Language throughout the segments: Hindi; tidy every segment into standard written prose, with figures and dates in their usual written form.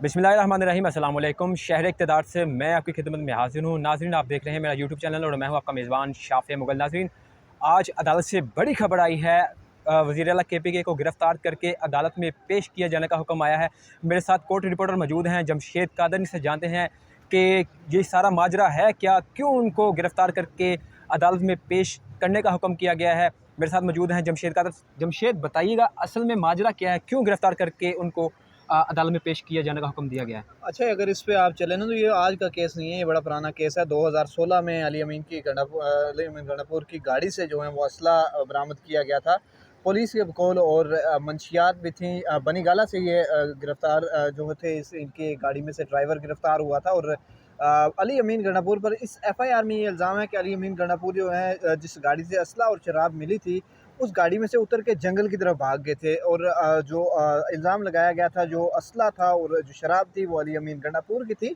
बिस्मिल्लाहिर्रहमानिर्रहीम अस्सलाम वालेकुम। शहर इक़्तिदार से मैं आपकी खिदमत में हाज़िर हूँ। नाज़रीन, आप देख रहे हैं मेरा यूट्यूब चैनल और मैं हूँ आपका मेज़बान शाफ़े मुग़ल। नाज़रीन, आज अदालत से बड़ी खबर आई है। वज़ीर आला KPK को गिरफ़्तार करके अदालत में पेश किया जाने का हुक्म आया है। मेरे साथ कोर्ट रिपोर्टर मौजूद हैं जमशेद कादर। से जानते हैं कि ये सारा माजरा है क्या, क्यों उनको गिरफ़्तार करके अदालत में पेश करने का हुक्म किया गया है। मेरे साथ मौजूद हैं जमशेद कादर। जमशेद, बताइएगा असल में माजरा क्या है, क्यों गिरफ़्तार करके उनको अदालत में पेश किया जाने का हुक्म दिया गया है। अच्छा, अगर इस पे आप चले ना तो ये आज का केस नहीं है, ये बड़ा पुराना केस है। 2016 में अली अमीन गंडापुर की गाड़ी से जो है वो असला बरामद किया गया था। पुलिस के बकौल और मंशियात भी थी। बनीगाला से ये गिरफ्तार जो थे, इस इनकी गाड़ी में से ड्राइवर गिरफ्तार हुआ था। और अली अमीन गंडापुर पर इस FIR में ये इल्ज़ाम है कि अली अमीन गंडापुर जो है जिस गाड़ी से असला और शराब मिली थी, उस गाड़ी में से उतर के जंगल की तरफ भाग गए थे। और जो इल्ज़ाम लगाया गया था, जो असला था और जो शराब थी, वो अली अमीन गंडापुर की थी।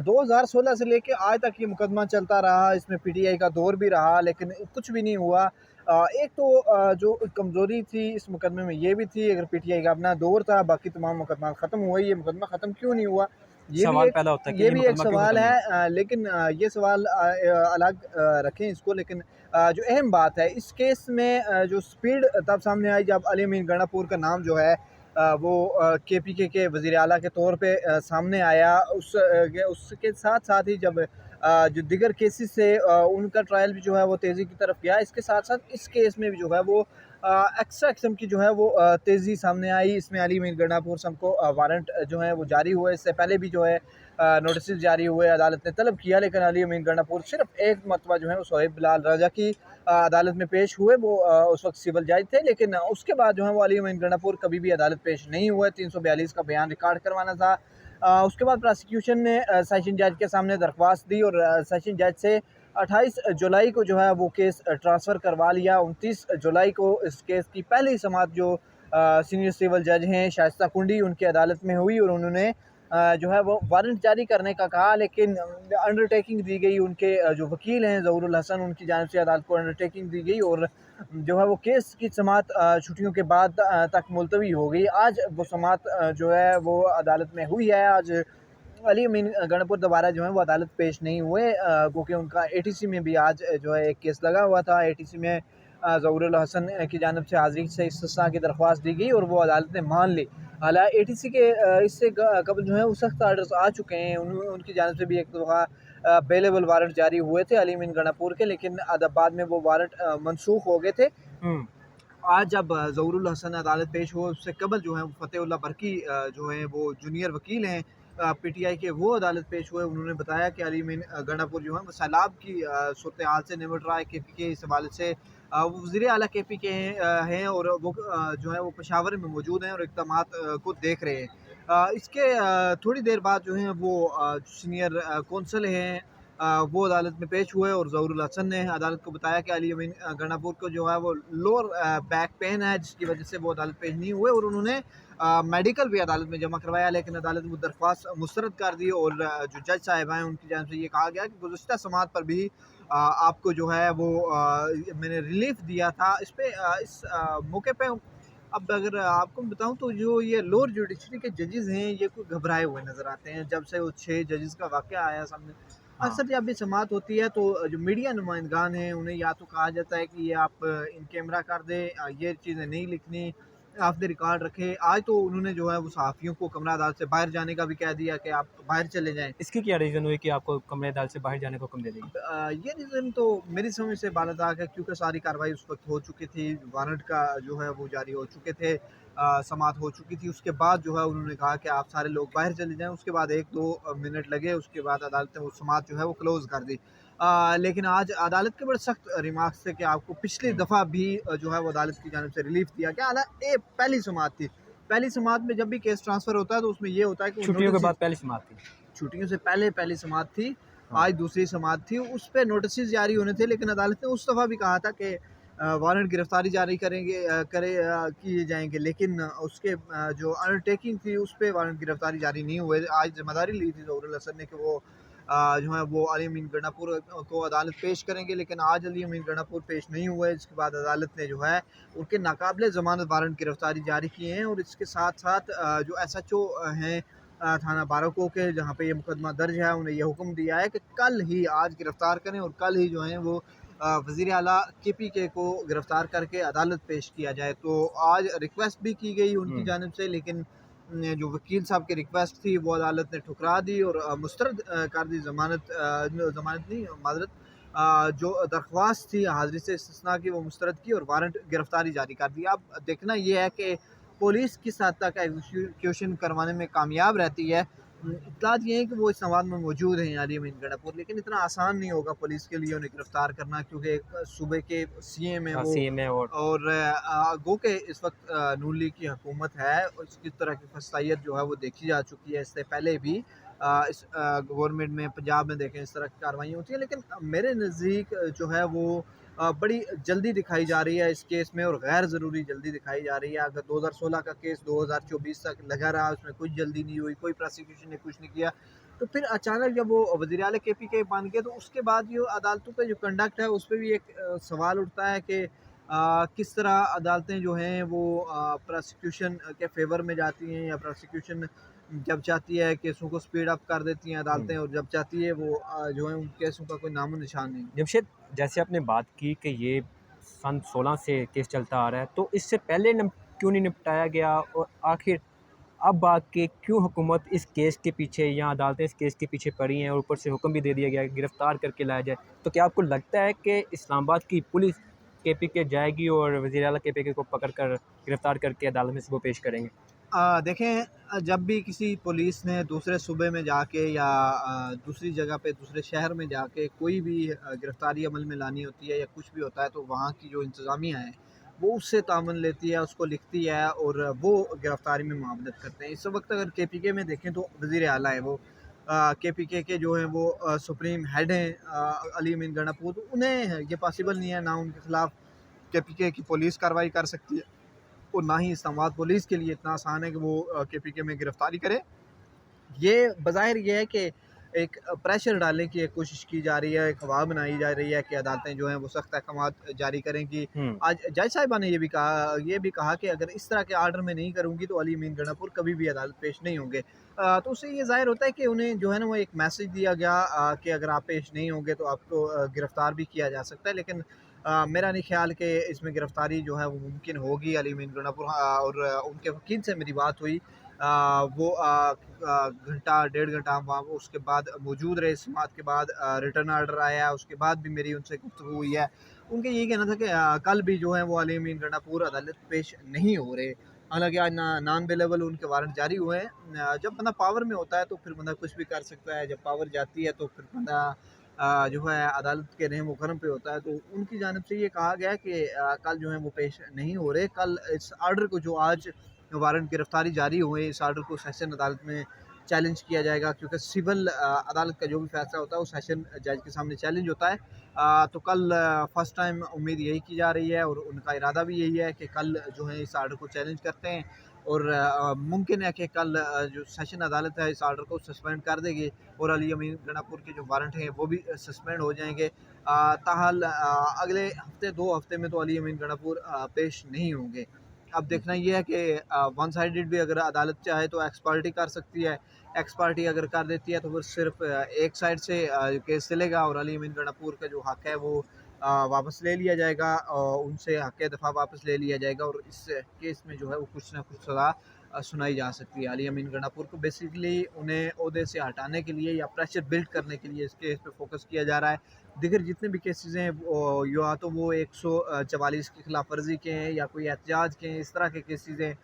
2016 से लेके आज तक ये मुकदमा चलता रहा। इसमें PTI का दौर भी रहा, लेकिन कुछ भी नहीं हुआ। एक तो जो कमज़ोरी थी इस मुकदमे में ये भी थी, अगर PTI का अपना दौर था, बाकी तमाम मुकदमा ख़त्म हुए, ये मुकदमा ख़त्म क्यों नहीं हुआ? सवाल पैदा होता है कि ये ये भी एक मुकदमा क्यों सवाल ख़त्म नहीं है। हुआ। लेकिन ये सवाल अलग रखें इसको। लेकिन जो अहम बात है इस केस में, जो स्पीड तब सामने आई जब अली अमीन गंडापुर का नाम जो है वो KPK के वज़ीर आला के तौर पे सामने आया। उसके साथ साथ ही जब जो दिगर केसेस से उनका ट्रायल भी जो है वो तेज़ी की तरफ गया। इसके साथ साथ इस केस में भी जो है वो एक्स्ट्रा किस्म की जो है वो तेज़ी सामने आई। इसमें अली अमीन गंडापुर सबको वारंट जो है वो जारी हुए। इससे पहले भी जो है नोटिस जारी हुए, अदालत ने तलब किया, लेकिन अली अमीन गंडापुर सिर्फ एक मरतबा जो है वो सोहेब बिलाल रजा की अदालत में पेश हुए। वो उस वक्त सिविल जज थे, लेकिन उसके बाद जो है वो अली अमीन गंडापुर कभी भी अदालत पेश नहीं हुए। 342 का बयान रिकॉर्ड करवाना था। उसके बाद प्रोसिक्यूशन ने सेशन जज के सामने दरख्वास्त दी और सेशन जज से 28 जुलाई को जो है वो केस ट्रांसफ़र करवा लिया। 29 जुलाई को इस केस की पहली समाअत जो सीनियर सिविल जज हैं शाइस्ता कुंडी, उनकी अदालत में हुई और उन्होंने जो है वो वारंट जारी करने का कहा। लेकिन अंडरटेकिंग दी गई, उनके जो वकील हैं ज़हूरुल हसन, उनकी जानिब से अदालत को अंडरटेकिंग दी गई और जो है वो केस की समाअत छुट्टियों के बाद तक मुलतवी हो गई। आज वो समाअत जो है वो अदालत में हुई है। आज अली अमीन गंडापुर दोबारा जो है वो अदालत पेश नहीं हुए, क्योंकि उनका ATC में भी आज जो है एक केस लगा हुआ था। ATC में ज़हूरुल हसन की जानिब से हाज़िरी से इस्तिस्ना की दरख्वास्त दी गई और वो अदालत ने मान ली। हालाँकि ATC के इससे कबल जो है वो सख्त आर्डर्स आ चुके हैं। उनकी जानिब से भी एक दफ़ा बेलेबल वारंट जारी हुए थे अली अमीन गंडापुर के, लेकिन बाद में वो वारंट मनसूख हो गए थे। आज जब ज़हूरुल हसन अदालत पेश हुए, उससे कबल जो है फ़तेहुल्लाह बरकी जो हैं वो जूनियर वकील हैं PTI के, वो अदालत पेश हुए। उन्होंने बताया कि अली अमीन गंडापुर जो है वो सैलाब की सूरत हाल से निपट रहा है। KPK इस हवाले से वो वज़ीर आला KPK हैं और वो जो है वो पेशावर में मौजूद हैं और इक़दामात को देख रहे हैं। इसके थोड़ी देर बाद जो है वो सीनियर कौंसल हैं वो अदालत में पेश हुए और ज़हूरुल हसन ने अदालत को बताया कि अली अमीन गंडापुर को जो है वो लोअर बैक पेन है, जिसकी वजह से वो अदालत पेश नहीं हुए। और उन्होंने मेडिकल भी अदालत में जमा करवाया, लेकिन अदालत ने वो दरख्वास्त मुस्तरद कर दी। और जो जज साहिब हैं उनकी जानिब से ये कहा गया कि गुज़श्ता समाअत पर भी आपको जो है वो मैंने रिलीफ दिया था। इस पे इस मौके पे अब अगर आपको बताऊं तो जो ये लोअर जुडिशरी के जजेस हैं, ये कोई घबराए हुए नज़र आते हैं। जब से वो 6 जजेस का वाक़या आया सामने, हाँ। अक्सर जब भी समाअत होती है तो जो मीडिया नुमाइंदगान हैं उन्हें या तो कहा जाता है कि ये आप इन कैमरा कर दें, ये चीज़ें नहीं लिखनी, ऑफ द रिकॉर्ड रखें। आज तो उन्होंने जो है वो सहाफ़ियों को कमरा अदालत से बाहर जाने का भी कह दिया कि आप बाहर चले जाएँ। इसकी क्या रीज़न हुई कि आपको कमरे अदालत से बाहर जाने का हुक्म दे देगी। ये रीज़न तो मेरी समझ से बालाताक है, क्योंकि सारी कार्रवाई उस वक़्त हो चुकी थी, वारंट का जो है वो जारी हो चुके थे, समाअत हो चुकी थी। उसके बाद जो है उन्होंने कहा कि आप सारे लोग बाहर चले जाएँ। उसके बाद 1-2 मिनट लगे, उसके बाद अदालत ने वो समाअत जो है वो क्लोज़ कर दी। लेकिन आज अदालत के बड़े सख्त रिमार्क्स थे कि आपको पिछली हुँ। दफ़ा भी जो है वो अदालत की जानिब से रिलीफ़ दिया गया। हालाँकि ये पहली समाअत थी। पहली समाअत में जब भी केस ट्रांसफ़र होता है तो उसमें ये होता है कि वो छुट्टियों के नोटिस, बाद पहली समाअत थी। छुट्टियों से पहले पहली समाअत थी, हाँ। आज दूसरी समाअत थी। उस पे नोटिसेस जारी होने थे, लेकिन अदालत ने उस दफ़ा भी कहा था कि वारंट गिरफ़्तारी जारी किए जाएँगे, लेकिन उसके जो अंडरटेकिंग थी उस पे वारंट गिरफ़्तारी जारी नहीं हुए। आज ज़िम्मेदारी ली थी ज़हूरुल हसन ने कि वो जो है वो अली अमीन गंडापुर को अदालत पेश करेंगे, लेकिन आज अली अमीन गंडापुर पेश नहीं हुए। इसके बाद अदालत ने जो है उनके नाकाबिले ज़मानत वारंट गिरफ़्तारी जारी किए हैं। और इसके साथ-साथ जो SHO हैं थाना बारको के, जहाँ पे ये मुकदमा दर्ज है, उन्हें ये हुक्म दिया है कि कल ही आज गिरफ़्तार करें और कल ही जो है वो वज़ीर आला KPK को गिरफ़्तार करके अदालत पेश किया जाए। तो आज रिक्वेस्ट भी की गई उनकी हुँ। जानिब से, लेकिन जो वकील साहब की रिक्वेस्ट थी वो अदालत ने ठुकरा दी और मुस्तरद कर दी। ज़मानत नहीं, माज़रत, जो दरख्वास्त थी हाज़िरी से इस्तिस्ना की, वो मुस्तरद की और वारंट गिरफ़्तारी जारी कर दी। अब देखना ये है कि पुलिस किस हद तक एग्जीक्यूशन करवाने में कामयाब रहती है। इत्तलात ये है कि वो इस्लामाबाद में मौजूद हैं अली अमीन गणापुर, लेकिन इतना आसान नहीं होगा पुलिस के लिए उन्हें गिरफ़्तार करना, क्योंकि एक सूबे के CM हैं हाँ, वो। सीएमए और और गो के इस वक्त नून लीग की हुकूमत है और इस तरह की फसाइयत जो है वो देखी जा चुकी है इससे पहले भी। इस गवर्नमेंट में पंजाब में देखें इस तरह की कार्रवाइयाँ होती हैं, लेकिन मेरे नज़दीक जो है वो बड़ी जल्दी दिखाई जा रही है इस केस में, और गैर ज़रूरी जल्दी दिखाई जा रही है। अगर 2016 का केस 2024 तक लगा रहा, उसमें कुछ जल्दी नहीं हुई, कोई प्रोसिक्यूशन ने कुछ नहीं किया, तो फिर अचानक जब वो वज़ीर आला KPK बन गए, तो उसके बाद जो अदालतों का जो कंडक्ट है उस पे भी एक सवाल उठता है कि किस तरह अदालतें जो हैं वो प्रोसिक्यूशन के फ़ेवर में जाती हैं, या प्रोसिक्यूशन जब चाहती है केसों को स्पीड अप कर देती हैं हुँ। अदालतें, और जब चाहती है वो जो है उन केसों का कोई नामो निशान नहीं। जमशेद, जैसे आपने बात की कि ये सन 16 से केस चलता आ रहा है, तो इससे पहले क्यों नहीं निपटाया गया, और आखिर अब आके क्यों हुकूमत इस केस के पीछे या अदालतें इस केस के पीछे पड़ी हैं और ऊपर से हुक्म भी दे दिया गया है कि गिरफ़्तार करके लाया जाए? तो क्या आपको लगता है कि इस्लामाबाद की पुलिस KPK जाएगी और वज़ीर आला KPK को पकड़ कर गिरफ़्तार करके अदालत में सुबह पेश करेंगे? देखें, जब भी किसी पुलिस ने दूसरे सूबे में जाके या दूसरी जगह पे दूसरे शहर में जाके कोई भी गिरफ़्तारी अमल में लानी होती है या कुछ भी होता है, तो वहाँ की जो इंतज़ामिया है वो उससे तामन लेती है, उसको लिखती है और वो गिरफ़्तारी में मुआवनत करते हैं। इस वक्त अगर KPK में देखें तो वज़ीर आला है वो, KPK के जो हैं वो सुप्रीम हेड हैं अली अमीन गणापुर, तो उन्हें ये पॉसिबल नहीं है, ना उनके ख़िलाफ़ KPK की पुलिस कार्रवाई कर सकती है और ना ही इस्लामाबाद पुलिस के लिए इतना आसान है कि वो KPK में गिरफ़्तारी करे। ये बज़ाहिर ये है कि एक प्रेशर डालने की एक कोशिश की जा रही है, एक हवा बनाई जा रही है कि अदालतें जो हैं वो सख्त अहकामात जारी करें। कि हुँ। आज जज साहिबा ने ये भी कहा कि अगर इस तरह के आर्डर मैं नहीं करूँगी तो अली अमीन गणापुर कभी भी अदालत पेश नहीं होंगे। तो उससे ये ज़ाहिर होता है कि उन्हें जो है ना वो एक मैसेज दिया गया कि अगर आप पेश नहीं होंगे तो आपको गिरफ़्तार भी किया जा सकता है। लेकिन मेरा नहीं ख़्याल कि इसमें गिरफ़्तारी जो है वो मुमकिन होगी अली अमीन गणापुर। और उनके वकील से मेरी बात हुई, वो घंटा डेढ़ घंटा वहाँ उसके बाद मौजूद रहे, समाअत के बाद रिटर्न ऑर्डर आया, उसके बाद भी मेरी उनसे गुफ्तगू हुई है। उनका यही कहना था कि कल भी जो है वो अली अमीन गणापुर अदालत पेश नहीं हो रहे। हालाँकि आज नॉन बेलेबल उनके वारंट जारी हुए हैं। जब बंदा पावर में होता है तो फिर बंदा कुछ भी कर सकता है, जब पावर जाती है तो फिर बंदा जो है अदालत के रहम व करम पे होता है। तो उनकी जानिब से ये कहा गया कि कल जो है वो पेश नहीं हो रहे। कल इस ऑर्डर को, जो आज वारंट गिरफ़्तारी जारी हुए, इस ऑर्डर को सेशन अदालत में चैलेंज किया जाएगा, क्योंकि सिविल अदालत का जो भी फ़ैसला होता है वो सेशन जज के सामने चैलेंज होता है। तो कल फर्स्ट टाइम उम्मीद यही की जा रही है और उनका इरादा भी यही है कि कल जो है इस ऑर्डर को चैलेंज करते हैं। और मुमकिन है कि कल जो सेशन अदालत है इस ऑर्डर को सस्पेंड कर देगी और अली अमीन गणापुर के जो वारंट हैं वो भी सस्पेंड हो जाएंगे। ताहाल अगले हफ्ते 2 हफ्ते में तो अली अमीन गणापुर पेश नहीं होंगे। अब देखना ये है कि वन साइडेड भी अगर अदालत चाहे तो एक्स पार्टी कर सकती है। एक्स पार्टी अगर कर देती है तो फिर सिर्फ एक साइड से केस चलेगा और अली अमीन गणापुर का जो हक है वो वापस ले लिया जाएगा और उनसे हक दफ़ा वापस ले लिया जाएगा और इस केस में जो है वो कुछ ना कुछ सज़ा सुनाई जा सकती है। अली अमीन गणापुर को बेसिकली उन्हें ओहदे से हटाने के लिए या प्रेशर बिल्ड करने के लिए इस केस पे फोकस किया जा रहा है। दीगर जितने भी केसेस हैं या तो वो 144 की खिलाफ वर्जी के हैं या कोई एहतजाज के हैं, इस तरह के केसेस हैं।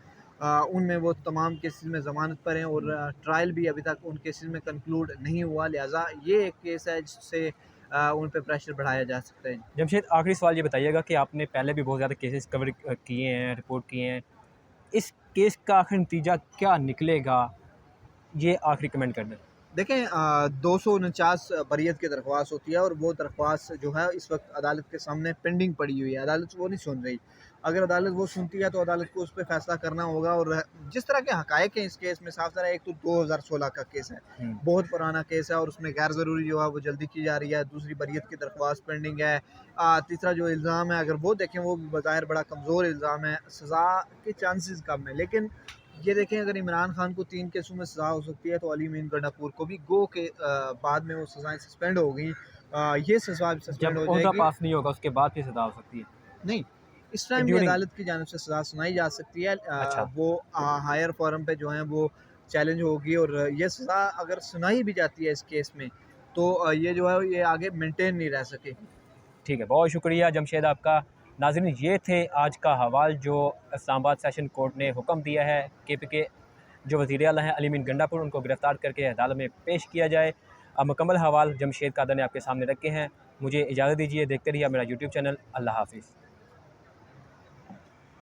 उनमें वो तमाम केसेस में ज़मानत पर हैं और ट्रायल भी अभी तक उन केसेस में कंक्लूड नहीं हुआ, लिहाजा ये एक केस है जिससे उन पे प्रेशर बढ़ाया जा सकता है। जमशेद, आखिरी सवाल ये बताइएगा कि आपने पहले भी बहुत ज़्यादा केसेस कवर किए हैं, रिपोर्ट किए हैं। इस केस का आखिर नतीजा क्या निकलेगा? ये आखिरी कमेंट कर दें। देखें, 249 बरियत की दरख्वास्त होती है और वो दरख्वास्त जो है इस वक्त अदालत के सामने पेंडिंग पड़ी हुई है, अदालत वो नहीं सुन रही। अगर अदालत वो सुनती है तो अदालत को उस पर फैसला करना होगा। और जिस तरह के हकायक हैं इस केस में साफ ज़रा, एक तो 2016 का केस है, हुँ। बहुत पुराना केस है और उसमें गैर ज़रूरी जो है वो जल्दी की जा रही है। दूसरी बरियत की दरख्वास्त पेंडिंग है। तीसरा जो इल्ज़ाम है अगर वो देखें वो भी बज़ाहिर बड़ा कमज़ोर इल्ज़ाम है, सज़ा के चांसेस कम है, लेकिन ये देखें, अगर इमरान खान को 3 केसों में सज़ा हो सकती है तो अली अमीन गंडापुर को भी गो के बाद में वो सज़ाएँ सस्पेंड हो गई, ये सज़ा भी सस्पेंड जब हो ओहदा जाएगी। पास नहीं होगा उसके बाद फिर सज़ा हो सकती है? नहीं, इस टाइम भी ड्यूरिंग। अदालत की जानिब से सज़ा सुनाई जा सकती है। अच्छा। वो हायर फोरम पे जो है वो चैलेंज होगी, और ये सज़ा अगर सुनाई भी जाती है इस केस में तो ये जो है ये आगे मेंटेन नहीं रह सकेगी। ठीक है, बहुत शुक्रिया जमशेद आपका। नाज़रीन, ये थे आज का हवाल जो इस्लामाबाद सेशन कोर्ट ने हुक्म दिया है KP के जो वज़ीर आला हैं अली अमीन गंडापुर, उनको गिरफ़्तार करके अदालत में पेश किया जाए। अब मुकम्मल हवाल जमशेद कादर ने आपके सामने रखे हैं। मुझे इजाज़त दीजिए, देखते रहिए मेरा यूट्यूब चैनल। अल्लाह हाफ़िज़।